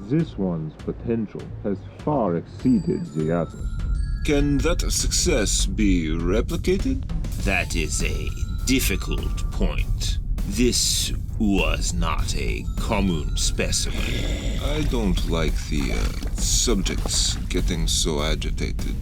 This one's potential has far exceeded the others. Can that success be replicated? That is a difficult point. This was not a common specimen. I don't like the subjects getting so agitated.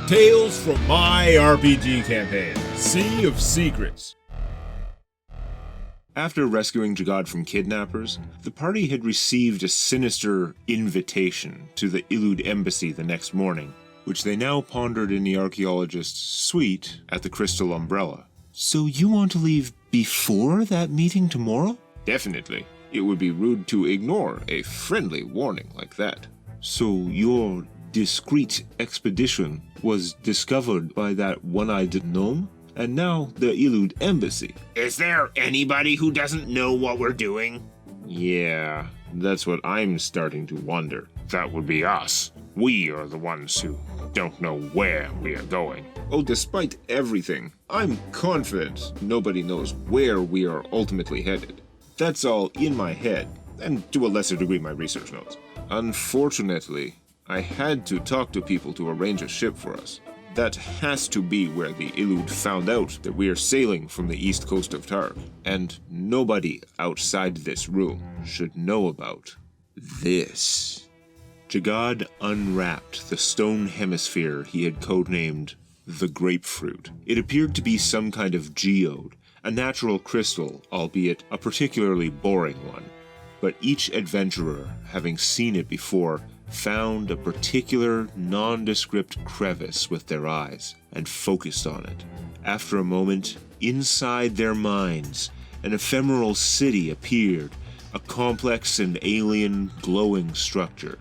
Tales from my RPG campaign, Sea of Secrets. After rescuing Jagad from kidnappers, the party had received a sinister invitation to the Illud embassy the next morning, which they now pondered in the archaeologist's suite at the Crystal Umbrella. So you want to leave before that meeting tomorrow? Definitely. It would be rude to ignore a friendly warning like that. So your discreet expedition was discovered by that one-eyed gnome? And now the Illud embassy. Is there anybody who doesn't know what we're doing? Yeah, that's what I'm starting to wonder. That would be us. We are the ones who don't know where we are going. Oh, despite everything, I'm confident nobody knows where we are ultimately headed. That's all in my head, and to a lesser degree my research notes. Unfortunately, I had to talk to people to arrange a ship for us. That has to be where the Illud found out that we are sailing from the east coast of Targ, and nobody outside this room should know about this. Jagad unwrapped the stone hemisphere he had codenamed the Grapefruit. It appeared to be some kind of geode, a natural crystal, albeit a particularly boring one. But each adventurer, having seen it before, found a particular nondescript crevice with their eyes and focused on it. After a moment, inside their minds, an ephemeral city appeared, a complex and alien glowing structure.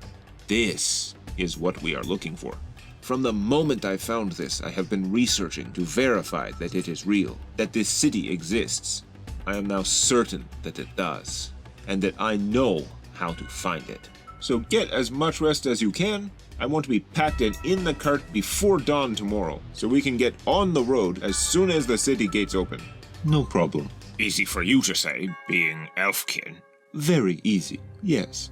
This is what we are looking for. From the moment I found this, I have been researching to verify that it is real, that this city exists. I am now certain that it does, and that I know how to find it. So get as much rest as you can. I want to be packed and in the cart before dawn tomorrow, so we can get on the road as soon as the city gates open. No problem. Easy for you to say, being elfkin. Very easy, yes.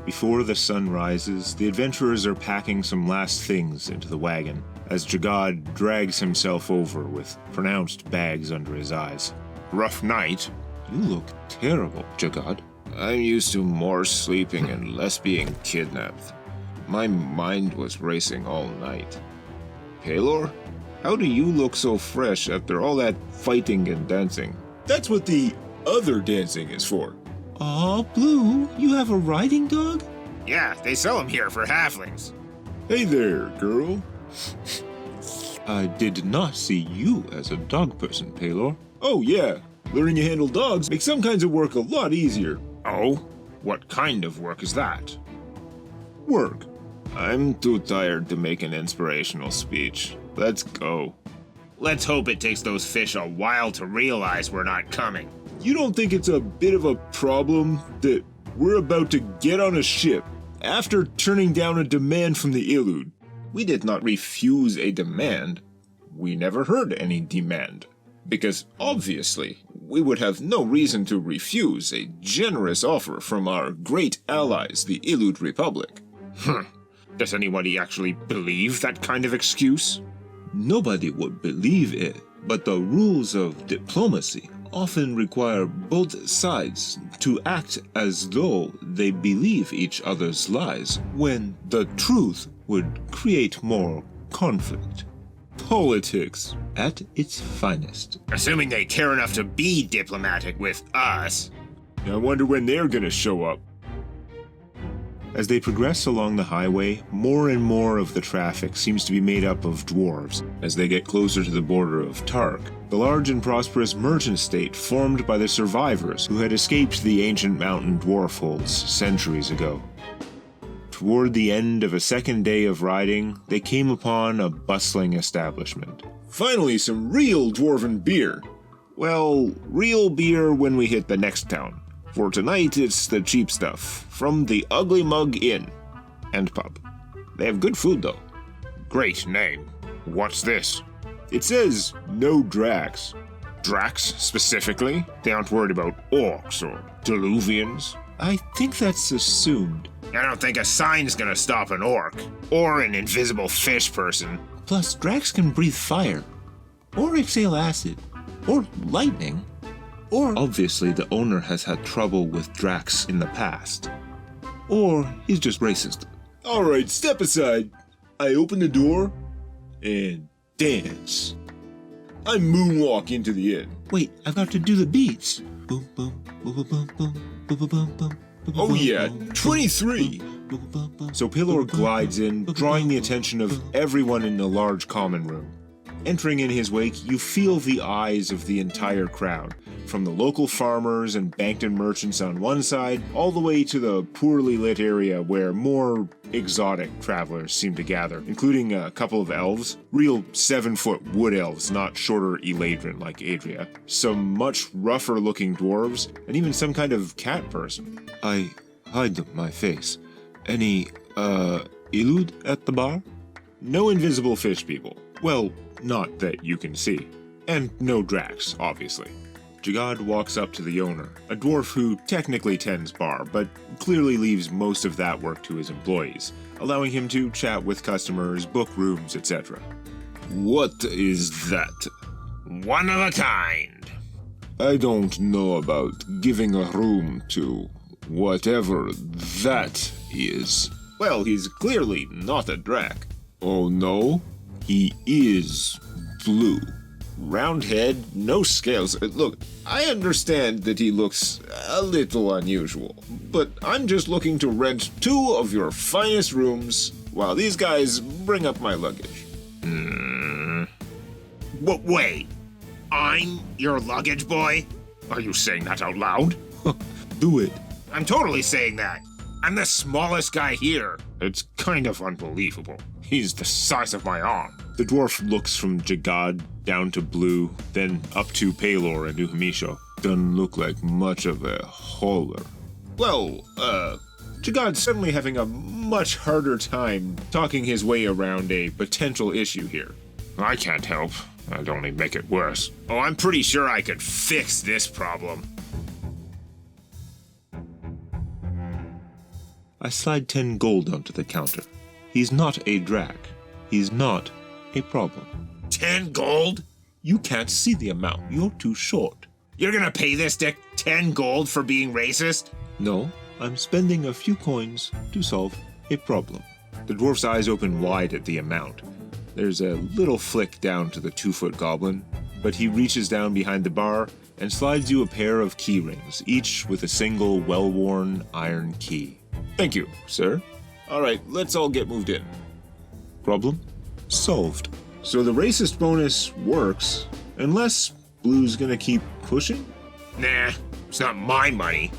Before the sun rises, the adventurers are packing some last things into the wagon, as Jagad drags himself over with pronounced bags under his eyes. Rough night. You look terrible, Jagad. I'm used to more sleeping and less being kidnapped. My mind was racing all night. Paylor, how do you look so fresh after all that fighting and dancing? That's what the other dancing is for. Aw, Blue, you have a riding dog? Yeah, they sell them here for halflings. Hey there, girl. I did not see you as a dog person, Paylor. Oh yeah, learning to handle dogs makes some kinds of work a lot easier. Oh? What kind of work is that? Work. I'm too tired to make an inspirational speech. Let's go. Let's hope it takes those fish a while to realize we're not coming. You don't think it's a bit of a problem that we're about to get on a ship after turning down a demand from the Illud? We did not refuse a demand. We never heard any demand. Because obviously, we would have no reason to refuse a generous offer from our great allies, the Illud Republic. Does anybody actually believe that kind of excuse? Nobody would believe it But the rules of diplomacy often require both sides to act as though they believe each other's lies, when the truth would create more conflict. Politics at its finest. Assuming they care enough to be diplomatic with us. I wonder when they're gonna show up. As they progress along the highway, more and more of the traffic seems to be made up of dwarves. As they get closer to the border of Tark, the large and prosperous merchant state formed by the survivors who had escaped the ancient mountain dwarf holds centuries ago. Toward the end of a second day of riding, they came upon a bustling establishment. Finally, some real dwarven beer. Well, real beer when we hit the next town. For tonight, it's the cheap stuff from the Ugly Mug Inn and Pub. They have good food, though. Great name. What's this? It says no Drax. Drax, specifically? They aren't worried about orcs or Diluvians? I think that's assumed. I don't think a sign's gonna stop an orc. Or an invisible fish person. Plus, Drax can breathe fire, or exhale acid, or lightning. Or obviously the owner has had trouble with Drax in the past. Or he's just racist. Alright, step aside. I open the door and dance. I moonwalk into the inn. Wait, I've got to do the beats. Boom, boom, boom, boom, boom, boom, boom, boom, boom, boom. Oh yeah, 23! So Pilor glides in, drawing the attention of everyone in the large common room. Entering in his wake, you feel the eyes of the entire crowd, from the local farmers and Bankton merchants on one side, all the way to the poorly lit area where more exotic travelers seem to gather, including a couple of elves, real 7-foot wood elves, not shorter Eladrin like Adria, some much rougher looking dwarves, and even some kind of cat person. I hide my face. Any, Illud at the bar? No invisible fish people. Well, not that you can see. And no Drax, obviously. Jagad walks up to the owner, a dwarf who technically tends bar, but clearly leaves most of that work to his employees, allowing him to chat with customers, book rooms, etc. What is that? One of a kind. I don't know about giving a room to whatever that is. Well, he's clearly not a Drac. Oh no? He is blue. Round head, no scales. Look, I understand that he looks a little unusual, but I'm just looking to rent 2 of your finest rooms while these guys bring up my luggage. Wait, I'm your luggage boy? Are you saying that out loud? Do it. I'm totally saying that. I'm the smallest guy here. It's kind of unbelievable. He's the size of my arm. The dwarf looks from Jagad down to Blue, then up to Palor and Uhamisho. Doesn't look like much of a hauler. Well, Jagad's suddenly having a much harder time talking his way around a potential issue here. I can't help. I'd only make it worse. Oh, I'm pretty sure I could fix this problem. I slide 10 gold onto the counter. He's not a Drac. He's not a problem. 10 gold? You can't see the amount. You're too short. You're gonna pay this dick 10 gold for being racist? No, I'm spending a few coins to solve a problem. The dwarf's eyes open wide at the amount. There's a little flick down to the 2-foot goblin, but he reaches down behind the bar and slides you a pair of key rings, each with a single well-worn iron key. Thank you, sir. Alright, let's all get moved in. Problem solved. So the racist bonus works, unless Blue's gonna keep pushing? Nah, it's not my money.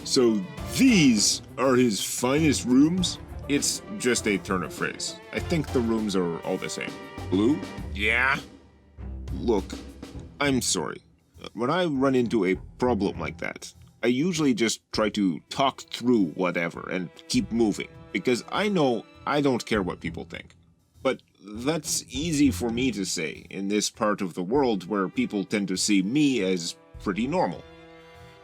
So these are his finest rooms? It's just a turn of phrase. I think the rooms are all the same. Blue? Yeah? Look, I'm sorry. When I run into a problem like that, I usually just try to talk through whatever and keep moving, because I know I don't care what people think. But that's easy for me to say in this part of the world where people tend to see me as pretty normal.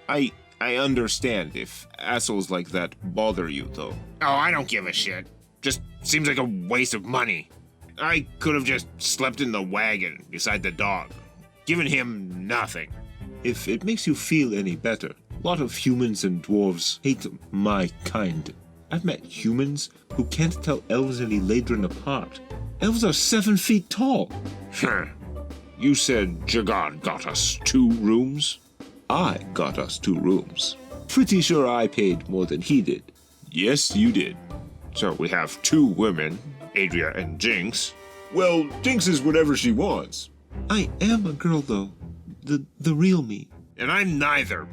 I understand if assholes like that bother you, though. Oh, I don't give a shit. Just seems like a waste of money. I could have just slept in the wagon beside the dog, given him nothing. If it makes you feel any better, a lot of humans and dwarves hate my kind. I've met humans who can't tell elves and Eladrin apart. Elves are 7 feet tall. You said Jagad got us 2 rooms? I got us 2 rooms. Pretty sure I paid more than he did. Yes, you did. So we have 2 women, Adria and Jinx. Well, Jinx is whatever she wants. I am a girl, though. The real me. And I'm neither.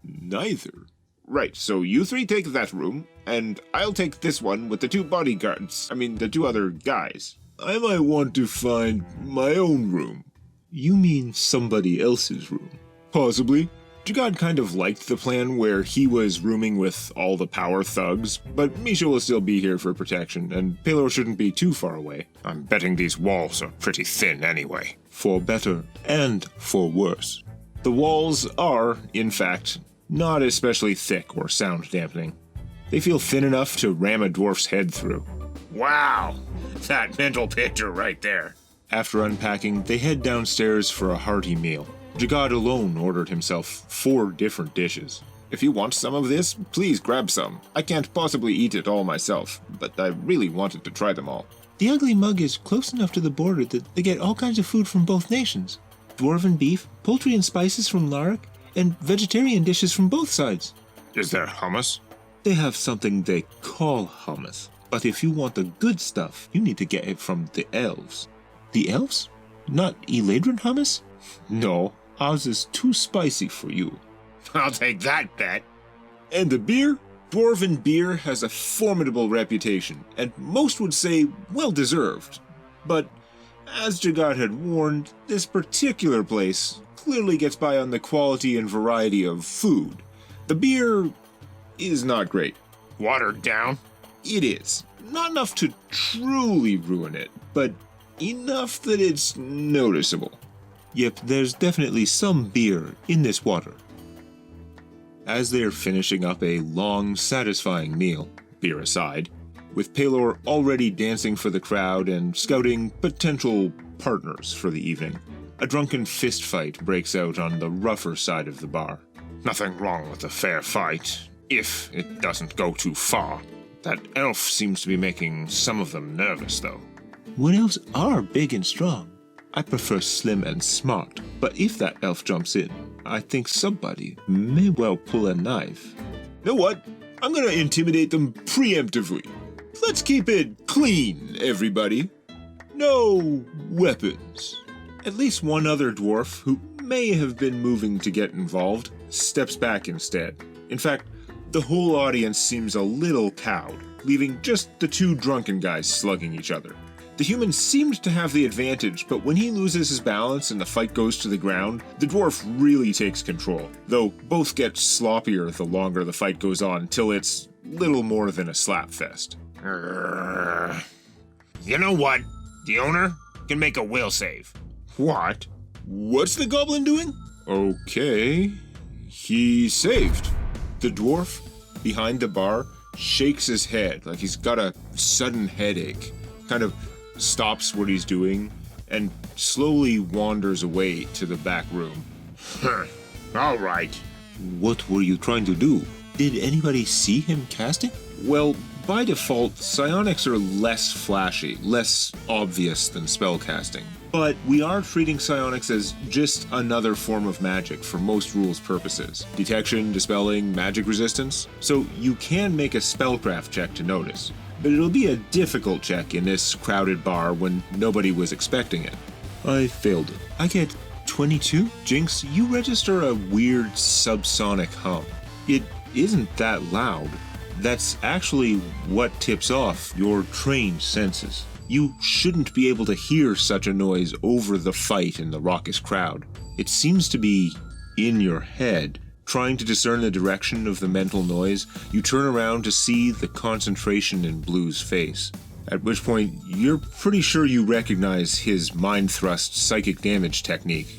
Neither. Right, so you 3 take that room, and I'll take this one with the 2 bodyguards. The 2 other guys. I might want to find my own room. You mean somebody else's room? Possibly. Jagad kind of liked the plan where he was rooming with all the power thugs, but Misha will still be here for protection, and Pelor shouldn't be too far away. I'm betting these walls are pretty thin anyway. For better and for worse. The walls are, in fact, not especially thick or sound dampening. They feel thin enough to ram a dwarf's head through. Wow! That mental picture right there. After unpacking, they head downstairs for a hearty meal. Jagad alone ordered himself 4 different dishes. If you want some of this, please grab some. I can't possibly eat it all myself, but I really wanted to try them all. The ugly mug is close enough to the border that they get all kinds of food from both nations. Dwarven beef, poultry and spices from Lark, and vegetarian dishes from both sides. Is there hummus? They have something they call hummus. But if you want the good stuff, you need to get it from the elves. The elves? Not Eladrin hummus? No, ours is too spicy for you. I'll take that bet. And the beer? Dwarven beer has a formidable reputation, and most would say well-deserved. But, as Jagad had warned, this particular place clearly gets by on the quality and variety of food. The beer is not great. Watered down? It is. Not enough to truly ruin it, but enough that it's noticeable. Yep, there's definitely some beer in this water. As they're finishing up a long, satisfying meal, beer aside, with Pelor already dancing for the crowd and scouting potential partners for the evening, a drunken fistfight breaks out on the rougher side of the bar. Nothing wrong with a fair fight, if it doesn't go too far. That elf seems to be making some of them nervous, though. Wood elves are big and strong. I prefer slim and smart, but if that elf jumps in, I think somebody may well pull a knife. Know what? I'm gonna intimidate them preemptively. Let's keep it clean, everybody. No weapons. At least one other dwarf, who may have been moving to get involved, steps back instead. In fact, the whole audience seems a little cowed, leaving just the 2 drunken guys slugging each other. The human seemed to have the advantage, but when he loses his balance and the fight goes to the ground, the dwarf really takes control, though both get sloppier the longer the fight goes on, till it's little more than a slapfest. You know what? The owner can make a will save. What? What's the goblin doing? Okay, he saved. The dwarf, behind the bar, shakes his head like he's got a sudden headache, kind of stops what he's doing, and slowly wanders away to the back room. All right. What were you trying to do? Did anybody see him casting? Well, by default, psionics are less flashy, less obvious than spellcasting. But we are treating psionics as just another form of magic for most rules purposes. Detection, dispelling, magic resistance. So you can make a spellcraft check to notice. But it'll be a difficult check in this crowded bar when nobody was expecting it. I failed it. I get 22? Jinx, you register a weird subsonic hum. It isn't that loud. That's actually what tips off your trained senses. You shouldn't be able to hear such a noise over the fight in the raucous crowd. It seems to be in your head. Trying to discern the direction of the mental noise, you turn around to see the concentration in Blue's face. At which point, you're pretty sure you recognize his mind thrust psychic damage technique.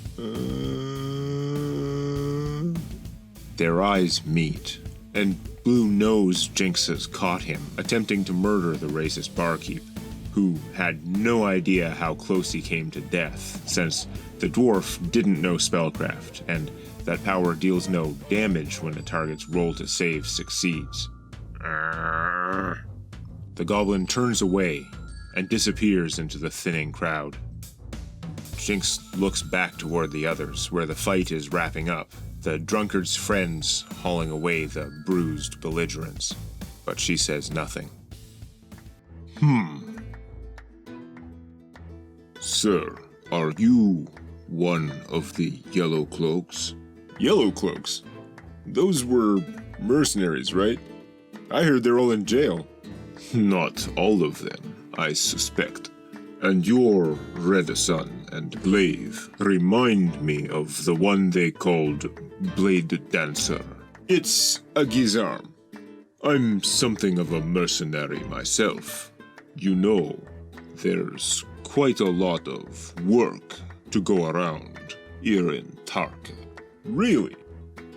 Their eyes meet, and Blue knows Jinx has caught him, attempting to murder the racist barkeep, who had no idea how close he came to death, since the dwarf didn't know spellcraft, and that power deals no damage when the target's roll to save succeeds. The goblin turns away and disappears into the thinning crowd. Jinx looks back toward the others, where the fight is wrapping up, the drunkard's friends hauling away the bruised belligerents, but she says nothing. Sir, are you one of the Yellow Cloaks? Yellow Cloaks? Those were mercenaries, right? I heard they're all in jail. Not all of them, I suspect. And your Red Sun and Glaive remind me of the one they called Blade Dancer. It's a Gizarm. I'm something of a mercenary myself. You know, there's quite a lot of work to go around here in Tarka. Really?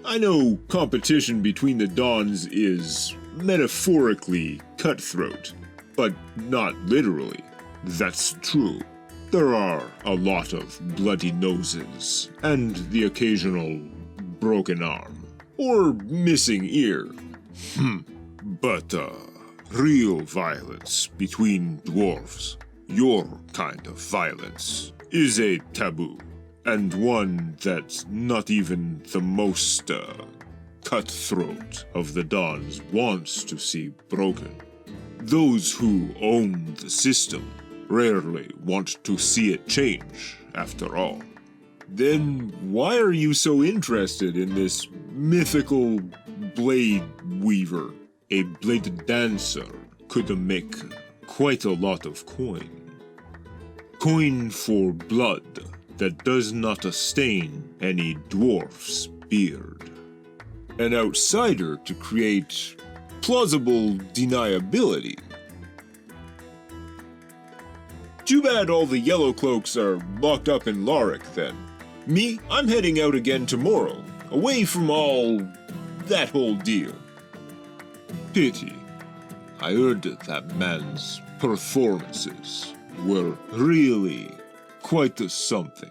I know competition between the Dons is metaphorically cutthroat, but not literally. That's true. There are a lot of bloody noses and the occasional broken arm or missing ear. But real violence between dwarves, your kind of violence, is a taboo, and one that not even the most cutthroat of the Dons wants to see broken. Those who own the system rarely want to see it change, after all. Then why are you so interested in this mythical blade weaver? A blade dancer could make quite a lot of coin. Coin for blood that does not stain any dwarf's beard. An outsider to create plausible deniability. Too bad all the Yellow Cloaks are locked up in Lorik, then. Me, I'm heading out again tomorrow, away from all that whole deal. Pity. I heard that man's performances were really quite something.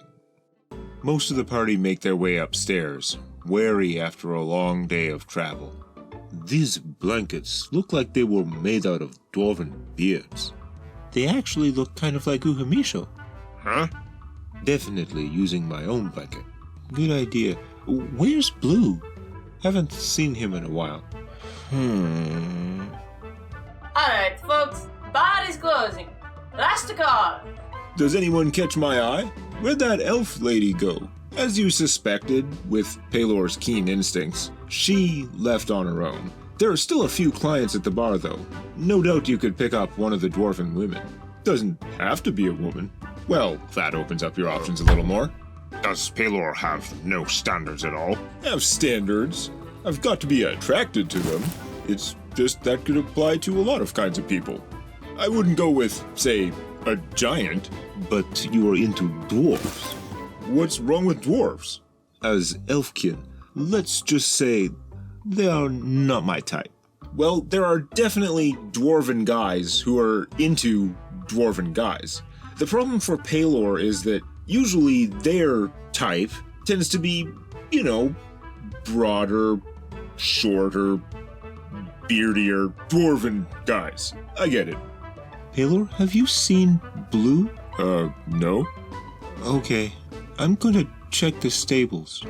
Most of the party make their way upstairs, weary after a long day of travel. These blankets look like they were made out of dwarven beards. They actually look kind of like Uhamisho. Huh? Definitely using my own blanket. Good idea. Where's Blue? Haven't seen him in a while. Alright, folks, bar is closing. Last call. Does anyone catch my eye? Where'd that elf lady go? As you suspected, with Pelor's keen instincts, she left on her own. There are still a few clients at the bar, though. No doubt you could pick up one of the Dwarven Women. Doesn't have to be a woman. Well, that opens up your options a little more. Does Pelor have no standards at all? Have standards. I've got to be attracted to them. It's just that could apply to a lot of kinds of people. I wouldn't go with, say, a giant. But you are into dwarves. What's wrong with dwarves? As elfkin, let's just say they are not my type. Well, there are definitely dwarven guys who are into dwarven guys. The problem for Pelor is that usually their type tends to be, broader, shorter, beardier, dwarven guys. I get it. Pelor, have you seen Blue? No. Okay, I'm gonna check the stables.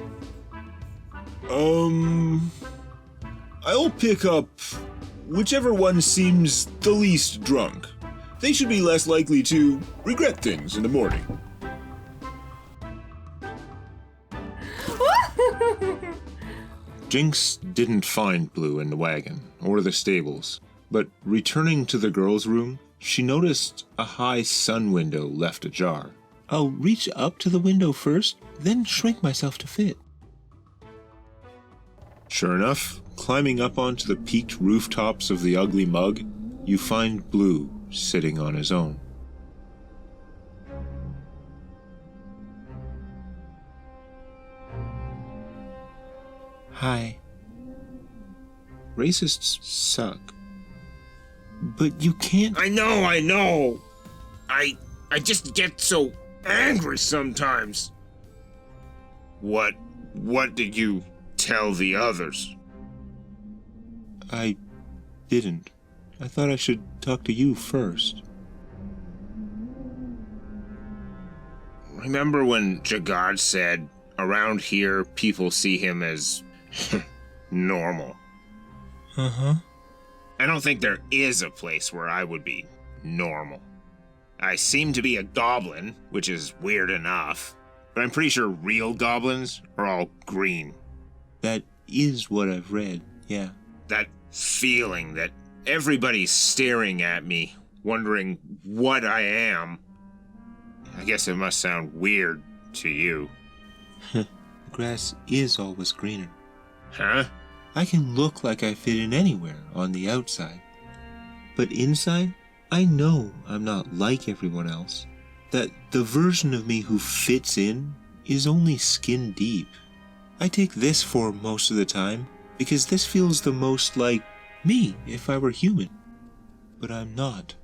I'll pick up whichever one seems the least drunk. They should be less likely to regret things in the morning. Jinx didn't find Blue in the wagon or the stables, but returning to the girls' room, she noticed a high sun window left ajar. I'll reach up to the window first, then shrink myself to fit. Sure enough, climbing up onto the peaked rooftops of the ugly mug, you find Blue sitting on his own. Hi. Racists suck. But you can't... I know! I just get so angry sometimes. What did you tell the others? I didn't. I thought I should talk to you first. Remember when Jagad said, around here people see him as normal? Uh-huh. I don't think there is a place where I would be normal. I seem to be a goblin, which is weird enough, but I'm pretty sure real goblins are all green. That is what I've read, yeah. That feeling that everybody's staring at me, wondering what I am. I guess it must sound weird to you. The grass is always greener. Huh? I can look like I fit in anywhere on the outside. But inside, I know I'm not like everyone else. That the version of me who fits in is only skin deep. I take this form most of the time because this feels the most like me if I were human. But I'm not.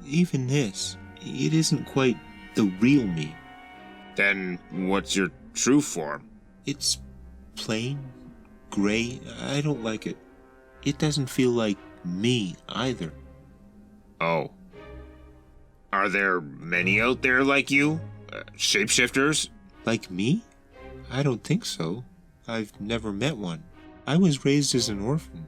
Even this, it isn't quite the real me. Then what's your true form? It's plain, gray. I don't like it. It doesn't feel like me either. Oh. Are there many out there like you? Shapeshifters? Like me? I don't think so. I've never met one. I was raised as an orphan.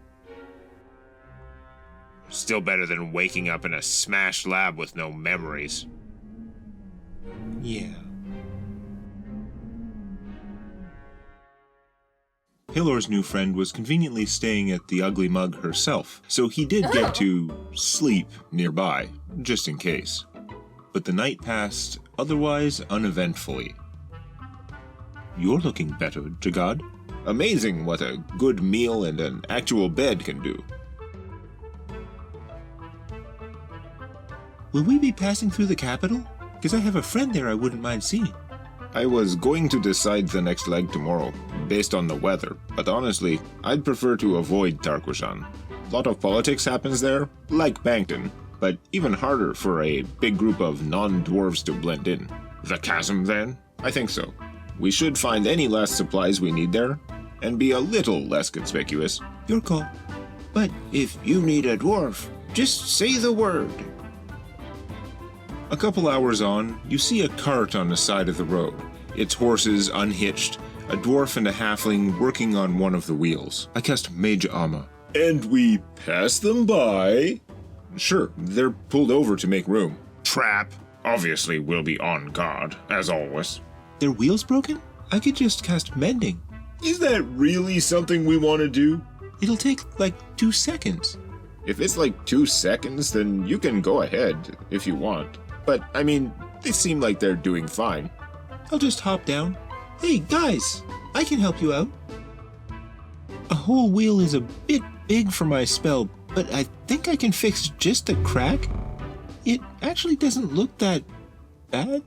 Still better than waking up in a smashed lab with no memories. Yeah. Pilor's new friend was conveniently staying at the Ugly Mug herself, so he did get to sleep nearby, just in case. But the night passed otherwise uneventfully. You're looking better, Jagad. Amazing what a good meal and an actual bed can do. Will we be passing through the capital? Because I have a friend there I wouldn't mind seeing. I was going to decide the next leg tomorrow, based on the weather, but honestly, I'd prefer to avoid Tarkushan. A lot of politics happens there, like Bankton, but even harder for a big group of non-dwarves to blend in. The chasm, then? I think so. We should find any last supplies we need there, and be a little less conspicuous. Your call. But If you need a dwarf, just say the word. a couple hours on, you see a cart on the side of the road. Its horses unhitched, a dwarf and a halfling working on one of the wheels. I cast Mage Armor. And we pass them by. Sure, they're pulled over to make room. Trap. Obviously, we'll be on guard, as always. Their wheels broken? I could just cast Mending. Is that really something we want to do? It'll take like 2 seconds. If it's like 2 seconds, then you can go ahead if you want. But, I mean, they seem like they're doing fine. I'll just hop down. Hey, guys, I can help you out. A whole wheel is a bit big for my spell, but I think I can fix just a crack. It actually doesn't look that bad.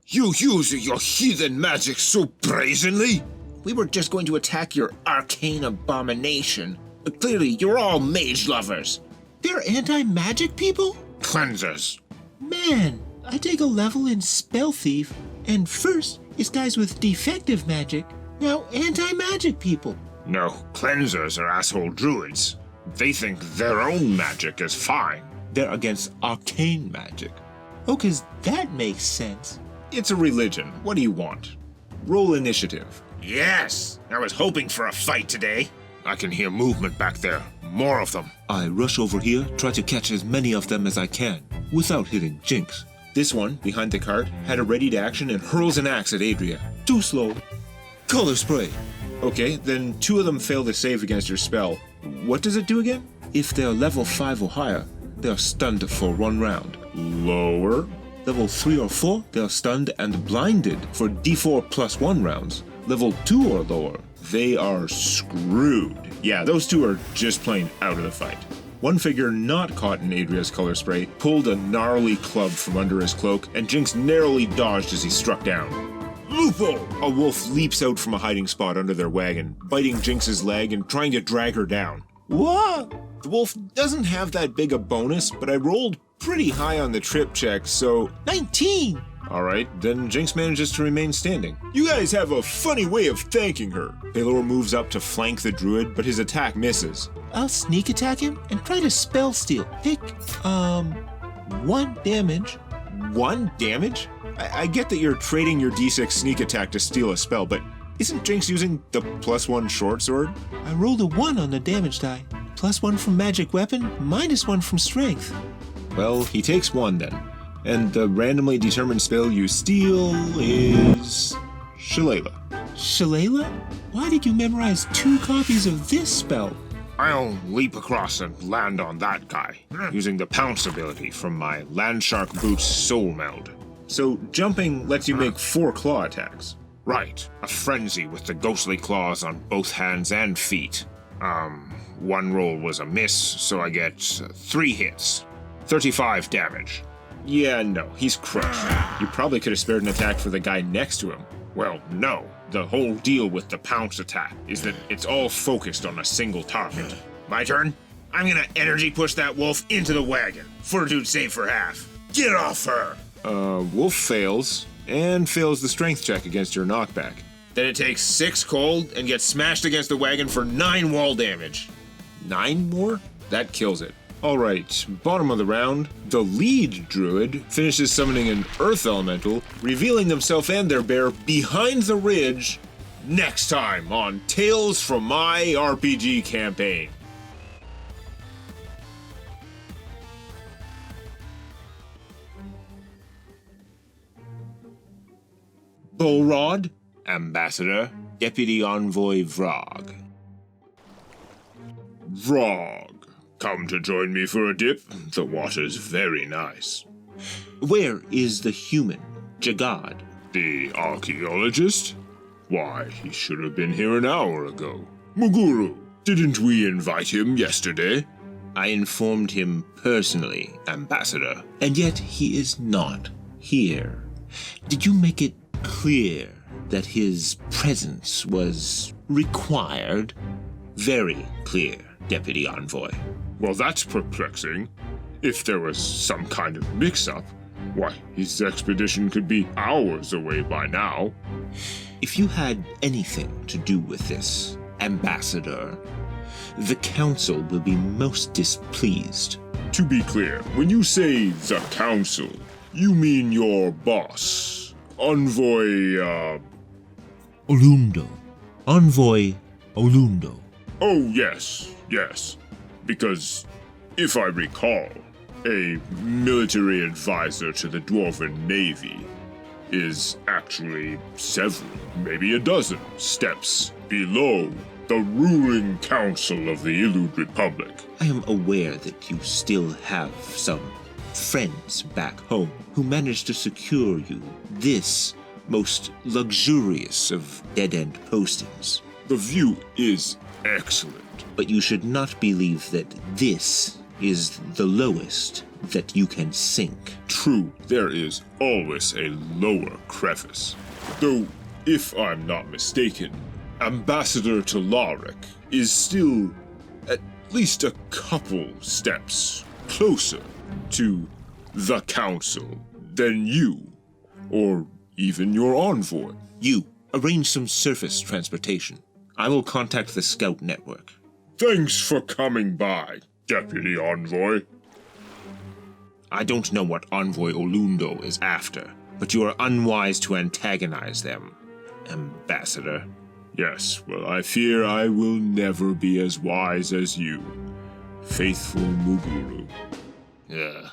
You use your heathen magic so brazenly? We were just going to attack your arcane abomination, but clearly you're all mage lovers. They're anti-magic people? Cleansers. Man, I take a level in Spell Thief, and first it's guys with defective magic, now anti-magic people. No, cleansers are asshole druids. They think their own magic is fine. They're against arcane magic. Oh, 'cause that makes sense. It's a religion. What do you want? Roll initiative. Yes! I was hoping for a fight today. I can hear movement back there. More of them. I rush over here, try to catch as many of them as I can, without hitting Jinx. This one, behind the cart, had a ready to action and hurls an axe at Adria. Too slow. Color spray. Okay, then 2 of them fail to save against your spell. What does it do again? If they're level 5 or higher, they're stunned for 1 round. Lower. Level 3 or 4, they're stunned and blinded for D4 plus 1 rounds. Level 2 or lower, they are screwed. Yeah, those 2 are just plain out of the fight. One figure not caught in Adria's color spray pulled a gnarly club from under his cloak, and Jinx narrowly dodged as he struck down. Lupo! A wolf leaps out from a hiding spot under their wagon, biting Jinx's leg and trying to drag her down. What? The wolf doesn't have that big a bonus, but I rolled pretty high on the trip check, so 19! alright, then Jinx manages to remain standing. You guys have a funny way of thanking her. Pelor moves up to flank the druid, but his attack misses. I'll sneak attack him and try to spell steal. Take, 1 damage. 1 damage? I get that you're trading your d6 sneak attack to steal a spell, but isn't Jinx using the +1 short sword? I rolled a 1 on the damage die. +1 from magic weapon, -1 from strength. Well, he takes 1 then. And the randomly determined spell you steal is Shillelagh. Shillelagh? Why did you memorize 2 copies of this spell? I'll leap across and land on that guy, using the pounce ability from my Landshark Boots Soul Meld. So jumping lets you make 4 claw attacks. Right, a frenzy with the ghostly claws on both hands and feet. 1 roll was a miss, so I get 3 hits. 35 damage. Yeah, no, he's crushed. You probably could have spared an attack for the guy next to him. Well, no. The whole deal with the pounce attack is that it's all focused on a single target. My turn? I'm gonna energy push that wolf into the wagon. Fortitude save for half. Get off her! Wolf fails, and fails the strength check against your knockback. Then it takes 6 cold and gets smashed against the wagon for 9 wall damage. 9 more? That kills it. Alright, bottom of the round, the lead druid finishes summoning an earth elemental, revealing themselves and their bear behind the ridge, next time on Tales from My RPG Campaign. Bolrod, Ambassador, Deputy Envoy Vrog. Vrog, come to join me for a dip? The water's very nice. Where is the human, Jagad? The archaeologist? Why, he should have been here an hour ago. Muguru, didn't we invite him yesterday? I informed him personally, Ambassador, and yet he is not here. Did you make it clear that his presence was required? Very clear, Deputy Envoy. Well, that's perplexing. If there was some kind of mix-up, why, his expedition could be hours away by now. If you had anything to do with this, Ambassador, the Council will be most displeased. To be clear, when you say the Council, you mean your boss, Envoy, Olundo. Envoy Olundo. Oh, yes. Because, if I recall, a military advisor to the Dwarven Navy is actually several, maybe a dozen, steps below the ruling council of the Illud Republic. I am aware that you still have some friends back home who managed to secure you this most luxurious of dead-end postings. The view is excellent. But you should not believe that this is the lowest that you can sink. True, there is always a lower crevice. Though, if I'm not mistaken, Ambassador Talaric is still at least a couple steps closer to the Council than you, or even your envoy. You, arrange some surface transportation. I will contact the Scout Network. Thanks for coming by, Deputy Envoy. I don't know what Envoy Olundo is after, but you are unwise to antagonize them, Ambassador. Yes, well, I fear I will never be as wise as you, faithful Muguru. Yeah.